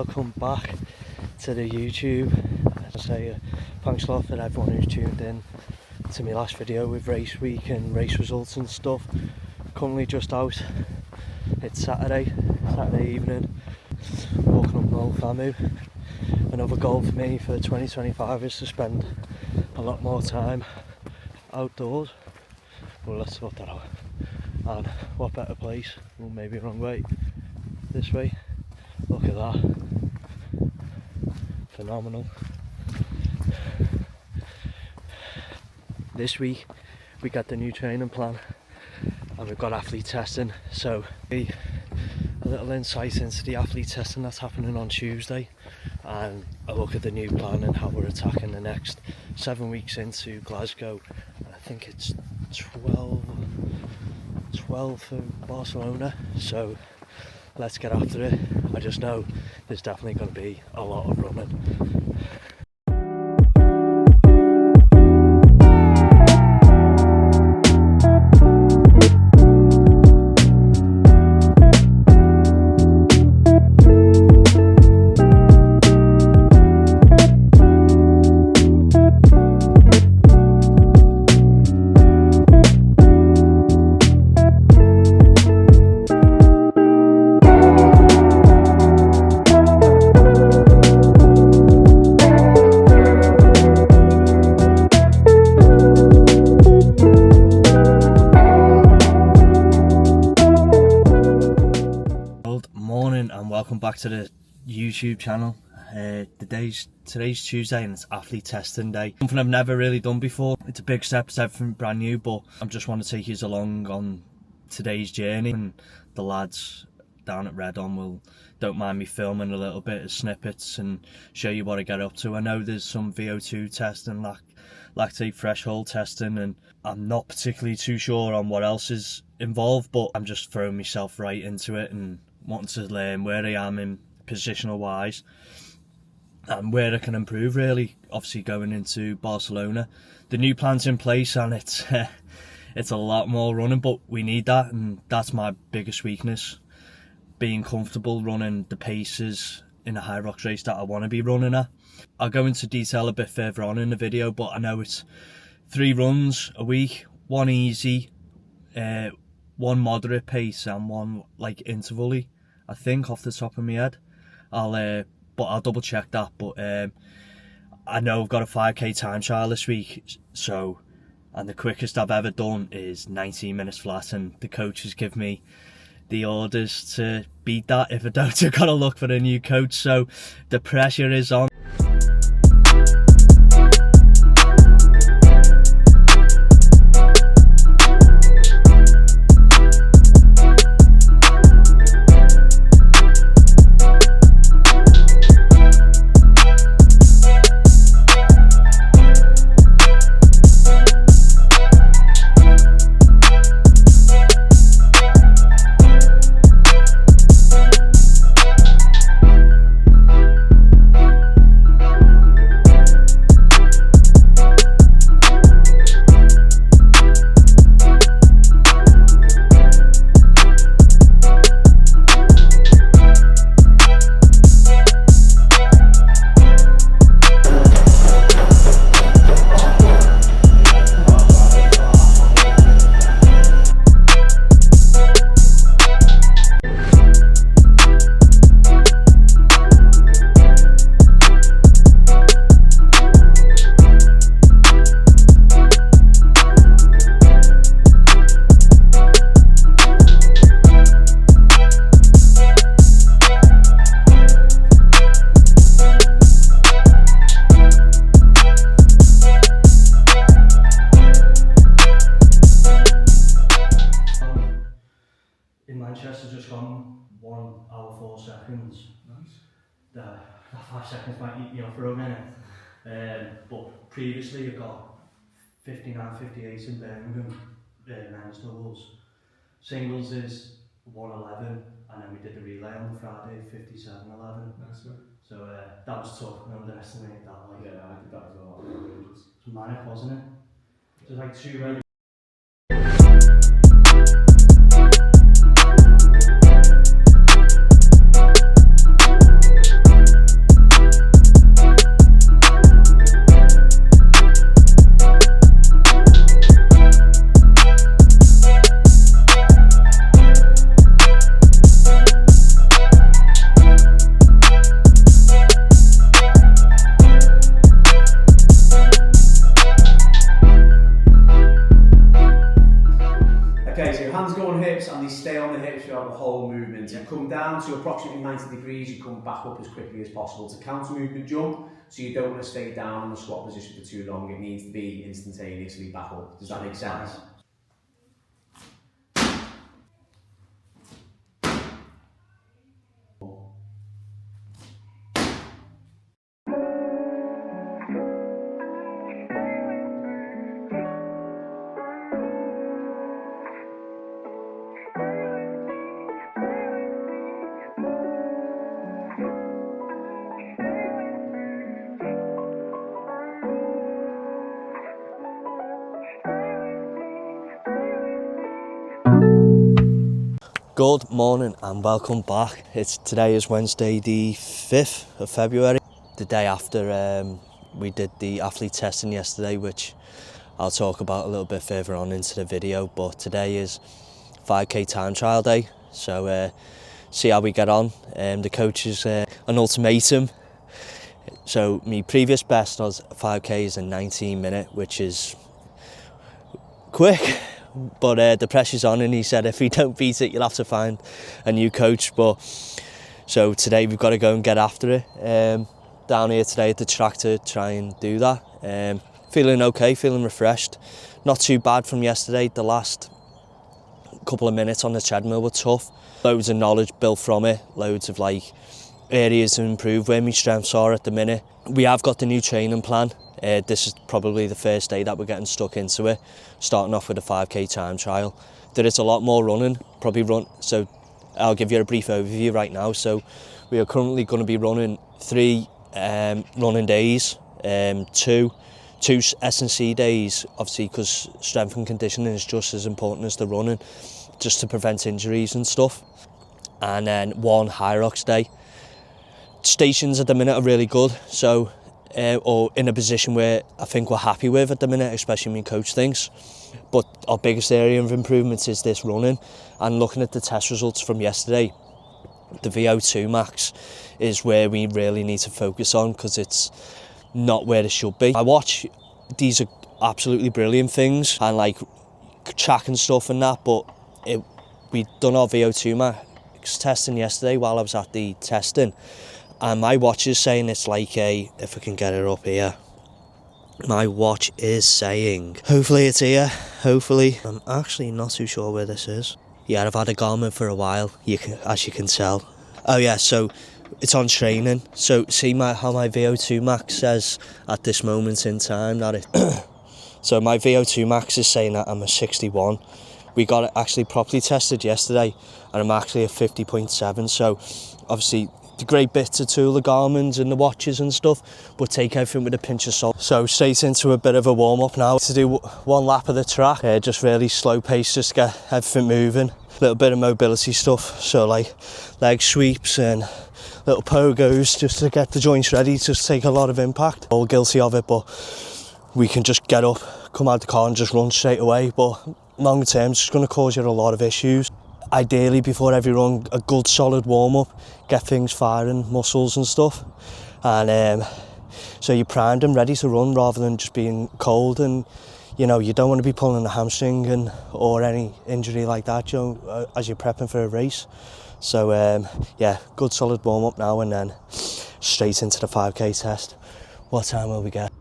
welcome back to the YouTube. I say thanks a lot for everyone who's tuned in to my last video with race week and race results and stuff. Currently just out, it's Saturday evening, walking up Noel Famu. Another goal for me for 2025 is to spend a lot more time outdoors. Well, let's sort that out. And what better place, well maybe wrong way, this way. Look at that, phenomenal. This week we got the new training plan and we've got athlete testing, so a little insight into the athlete testing that's happening on Tuesday and a look at the new plan and how we're attacking the next 7 weeks into Glasgow. And I think it's 12 for Barcelona, so let's get after it. I just know there's definitely going to be a lot of running. Back to the YouTube channel. Today's Tuesday and it's athlete testing day. Something I've never really done before. It's a big step, it's everything brand new, but I just want to take you along on today's journey, and the lads down at Redon don't mind me filming a little bit of snippets and show you what I get up to. I know there's some VO2 testing, lactate threshold testing, and I'm not particularly too sure on what else is involved, but I'm just throwing myself right into it and wanting to learn where I am in positional wise and where I can improve, really. Obviously going into Barcelona, the new plan's in place and it's a lot more running, but we need that, and that's my biggest weakness, being comfortable running the paces in a Hyrox race that I want to be running at. I'll go into detail a bit further on in the video, but I know it's 3 runs a week, 1 easy, 1 moderate pace and 1 like interval-y, I think, off the top of my head. I'll double check that, but I know I've got a 5k time trial this week, so, and the quickest I've ever done is 19 minutes flat, and the coach has given me the orders to beat that if I don't. I've got to look for a new coach, so the pressure is on. Just gone 1 hour 4 seconds. Nice. That 5 seconds might eat me off for a minute. But previously I got 59.58 in Birmingham, men's doubles. Singles is 1:11, and then we did the relay on the Friday, 57:11. Nice, man. So that was tough. I underestimated that. Like, yeah, I did that as well. It was manic, wasn't it? It was like 2 very hands go on hips and they stay on the hips throughout the whole movement. You come down to approximately 90 degrees, you come back up as quickly as possible. It's a counter movement jump, so you don't want to stay down in the squat position for too long. It needs to be instantaneously back up. Does that make sense? Good morning and welcome back. Today is Wednesday the 5th of February, the day after we did the athlete testing yesterday, which I'll talk about a little bit further on into the video. But today is 5k time trial day, so see how we get on. The coach is an ultimatum. So my previous best was 5k is a 19 minute, which is quick. But the pressure's on, and he said if we don't beat it, you'll have to find a new coach. But so today we've got to go and get after it. Down here today at the track to try and do that. Feeling okay, feeling refreshed. Not too bad from yesterday. The last couple of minutes on the treadmill were tough. Loads of knowledge built from it. Loads of areas to improve where my strengths are at the minute. We have got the new training plan. This is probably the first day that we're getting stuck into it, starting off with a 5k time trial. There is a lot more running, so I'll give you a brief overview right now. So we are currently going to be running 3 running days, two S&C days, obviously because strength and conditioning is just as important as the running, just to prevent injuries and stuff. And then 1 Hyrox day. Stations at the minute are really good, so or in a position where I think we're happy with at the minute, especially my coach thinks. But our biggest area of improvements is this running, and looking at the test results from yesterday, the VO2 max is where we really need to focus on, because it's not where it should be. I watch, these are absolutely brilliant things, and track and stuff and that, but we done our VO2 max testing yesterday while I was at the testing. And my watch is saying it's if I can get it up here, my watch is saying, hopefully it's here, hopefully. I'm actually not too sure where this is. Yeah, I've had a Garmin for a while, as you can tell. Oh yeah, so it's on training. So see how my VO2 max says at this moment in time that it. So my VO2 max is saying that I'm a 61. We got it actually properly tested yesterday, and I'm actually a 50.7. So obviously, a great bit to tool the Garmins and the watches and stuff, but take everything with a pinch of salt. So straight into a bit of a warm-up now to do 1 lap of the track, just really slow pace, just get everything moving. A little bit of mobility stuff, so leg sweeps and little pogos, just to get the joints ready, just take a lot of impact. All guilty of it, but we can just get up, come out the car and just run straight away. But long term, it's just going to cause you a lot of issues. Ideally, before every run, a good solid warm-up, get things firing, muscles and stuff. And so you're primed and ready to run rather than just being cold. And, you don't want to be pulling a hamstring or any injury like that, as you're prepping for a race. So, yeah, good solid warm-up now, and then straight into the 5k test. What time will we get?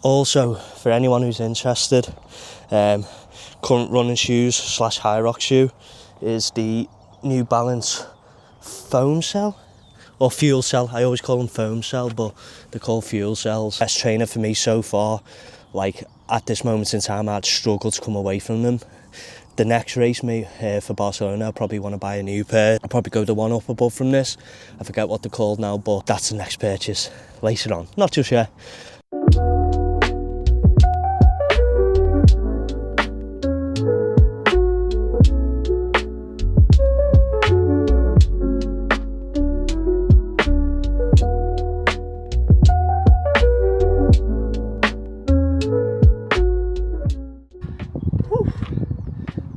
Also, for anyone who's interested, current running shoes / Hyrox shoe is the New Balance foam cell or fuel cell. I always call them foam cell, but they're called fuel cells. Best trainer for me so far. At this moment in time, I'd struggle to come away from them. The next race for Barcelona, I'll probably want to buy a new pair. I'll probably go the one up above from this. I forget what they're called now, but that's the next purchase later on. Not just yet.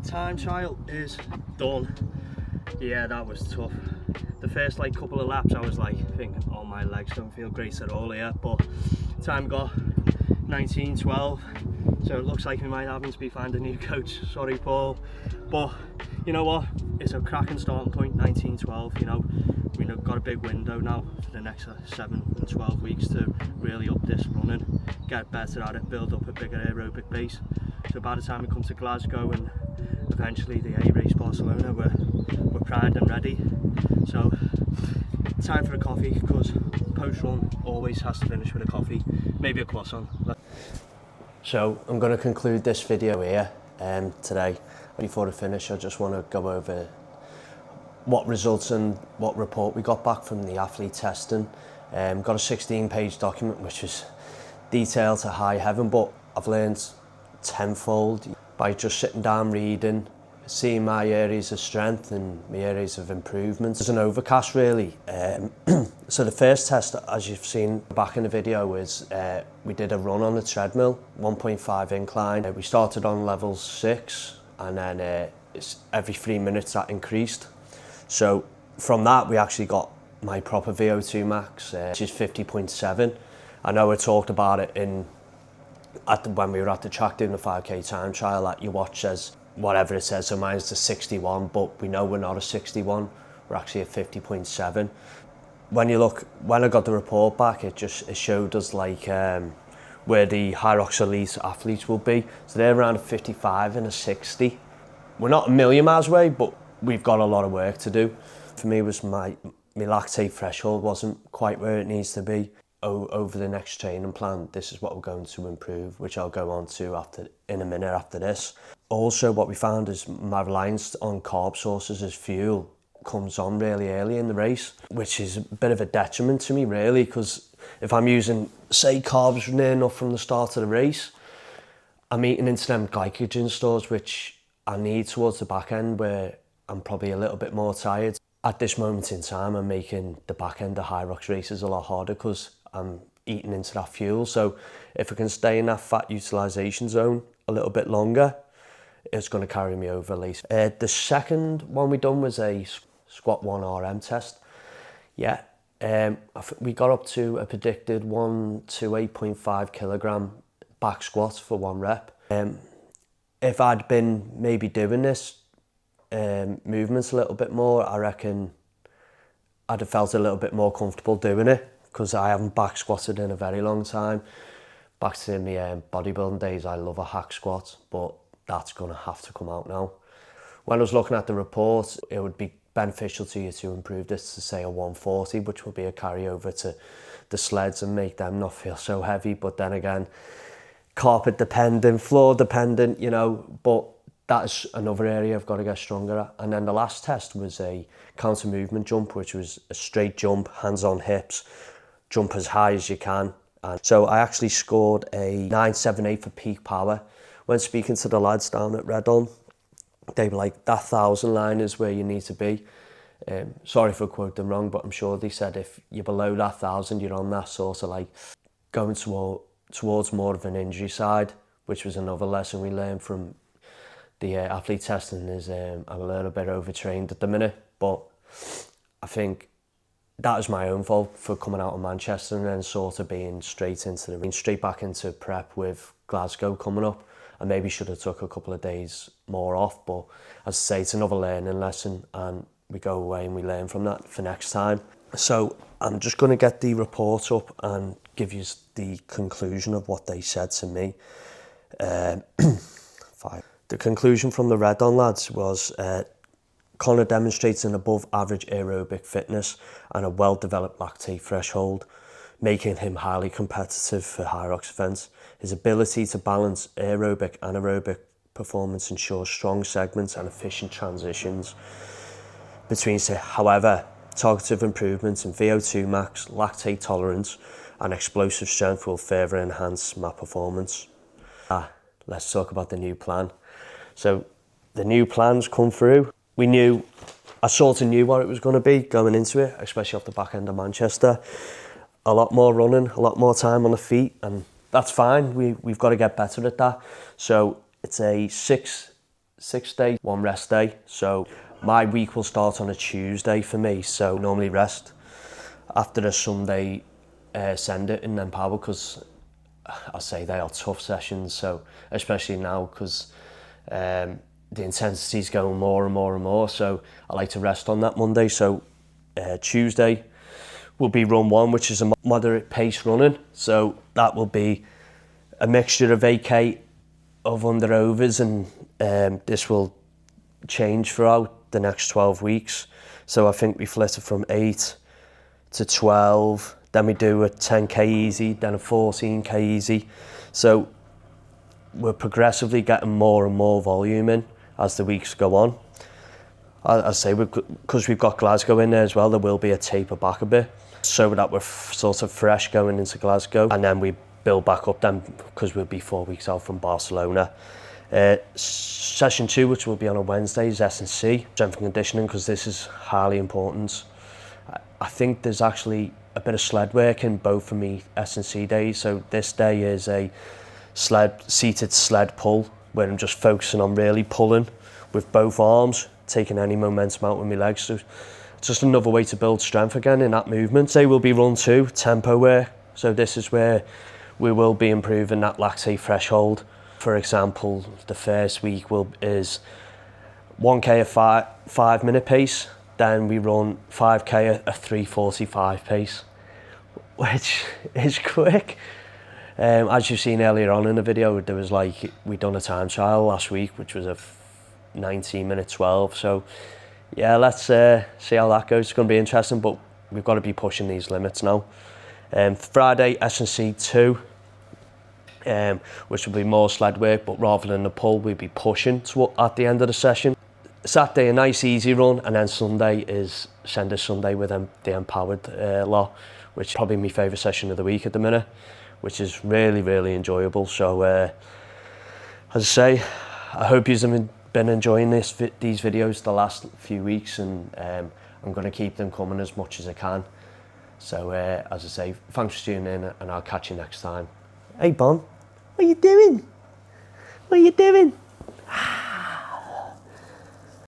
Time trial is done. Yeah, that was tough. The first like couple of laps I was like thinking, oh, my legs don't feel great at all here, but time got 19:12, so it looks like we might having to be finding a new coach. Sorry Paul, but you know what, it's a cracking starting point. 19:12, you know, we've got a big window now for the next 7 and 12 weeks to really up this running, get better at it, build up a bigger aerobic base, so by the time we come to Glasgow and eventually the Hyrox Barcelona, we're primed and ready. So time for a coffee, because post run always has to finish with a coffee, maybe a croissant. So I'm going to conclude this video here today. Before I finish, I just want to go over what results and what report we got back from the athlete testing. Got a 16-page document which was detailed to high heaven, but I've learned tenfold by just sitting down, reading, seeing my areas of strength and my areas of improvement. It's an overcast really. So the first test, as you've seen back in the video, was we did a run on the treadmill, 1.5 incline. We started on level 6 and then it's every 3 minutes that increased. So from that we actually got my proper VO2 max, which is 50.7. I know I talked about it when we were at the track doing the 5k time trial, that your watch says whatever it says, so mine's the 61, but we know we're not a 61, we're actually a 50.7. When I got the report back, it showed us like where the Hyrox elite athletes will be. So they're around a 55 and a 60. We're not a million miles away, but we've got a lot of work to do. For me, was my lactate threshold wasn't quite where it needs to be. Over the next training plan, this is what we're going to improve, which I'll go on to in a minute after this. Also, what we found is my reliance on carb sources as fuel comes on really early in the race, which is a bit of a detriment to me really, because if I'm using, say, carbs near enough from the start of the race, I'm eating into them glycogen stores, which I need towards the back end, where I'm probably a little bit more tired. At this moment in time, I'm making the back end of Hyrox races a lot harder because I'm eating into that fuel. So if I can stay in that fat utilization zone a little bit longer, it's going to carry me over at least. The second one we done was a squat 1 RM test. Yeah, we got up to a predicted 1 to 8.5 kilogram back squat for 1 rep. If I'd been maybe doing this movements a little bit more, I reckon I'd have felt a little bit more comfortable doing it, because I haven't back squatted in a very long time. Back to my bodybuilding days, I love a hack squat, but that's going to have to come out now. When I was looking at the report, it would be beneficial to you to improve this to say a 140, which will be a carryover to the sleds and make them not feel so heavy. But then again, carpet dependent, floor dependent, you know, but that's another area I've got to get stronger at. And then the last test was a counter movement jump, which was a straight jump, hands on hips, jump as high as you can. And so I actually scored a 978 for peak power. When speaking to the lads down at Redon, they were like, that 1,000 line is where you need to be. Sorry if I quote them wrong, but I'm sure they said if you're below that 1,000, you're on that sort of like going towards more of an injury side, which was another lesson we learned from the athlete testing, is I'm a little bit overtrained at the minute. But I think that was my own fault for coming out of Manchester and then sort of being straight back into prep with Glasgow coming up. I maybe should have took a couple of days more off, but as I say, it's another learning lesson, and we go away and we learn from that for next time. So I'm just going to get the report up and give you the conclusion of what they said to me. The conclusion from the Redon lads was Connor demonstrates an above average aerobic fitness and a well-developed lactate threshold, making him highly competitive for Hyrox events. His ability to balance aerobic and aerobic performance ensures strong segments and efficient transitions between, however, targeted improvements in VO2 max, lactate tolerance and explosive strength will further enhance my performance. Let's talk about the new plan. So the new plan's come through. I sort of knew what it was going to be going into it, especially off the back end of Manchester. A lot more running, a lot more time on the feet, and that's fine. We've got to get better at that. So it's a six day, 1 rest day. So My week will start on a Tuesday for me, so normally rest after a Sunday send it and then power, because I say they are tough sessions, so especially now because the intensity's going more and more and more, so I like to rest on that Monday. So Tuesday will be run 1, which is a moderate pace running, so that will be a mixture of 8k of under overs, and this will change throughout the next 12 weeks. So I think we flit it from 8 to 12, then we do a 10k easy, then a 14k easy. So we're progressively getting more and more volume in as the weeks go on. I say, because we've got Glasgow in there as well, there will be a taper back a bit, so that we're sort of fresh going into Glasgow, and then we build back up then, because we'll be 4 weeks out from Barcelona. Session 2, which will be on a Wednesday, is S&C, strength and conditioning, because this is highly important. I think there's actually a bit of sled work in both for me S&C days. So this day is a seated sled pull, where I'm just focusing on really pulling with both arms, taking any momentum out with my legs. So it's just another way to build strength again in that movement. Today will be run 2, tempo work. So this is where we will be improving that lactate threshold. For example, the first week is 1k at 5-minute pace, then we run 5k at a 3:45 pace, which is quick. As you've seen earlier on in the video, there was we'd done a time trial last week, which was a 19-minute 12. So yeah, let's see how that goes. It's going to be interesting, but we've got to be pushing these limits now. Friday, S&C 2. Which will be more sled work, but rather than the pull, we'll be pushing at the end of the session. Saturday, a nice easy run, and then Sunday is Sender Sunday with the empowered lot, which is probably my favourite session of the week at the minute, which is really, really enjoyable. So, as I say, I hope you've been enjoying these videos the last few weeks, and I'm going to keep them coming as much as I can. So, as I say, thanks for tuning in, and I'll catch you next time. Hey, Bon. What are you doing? What are you doing?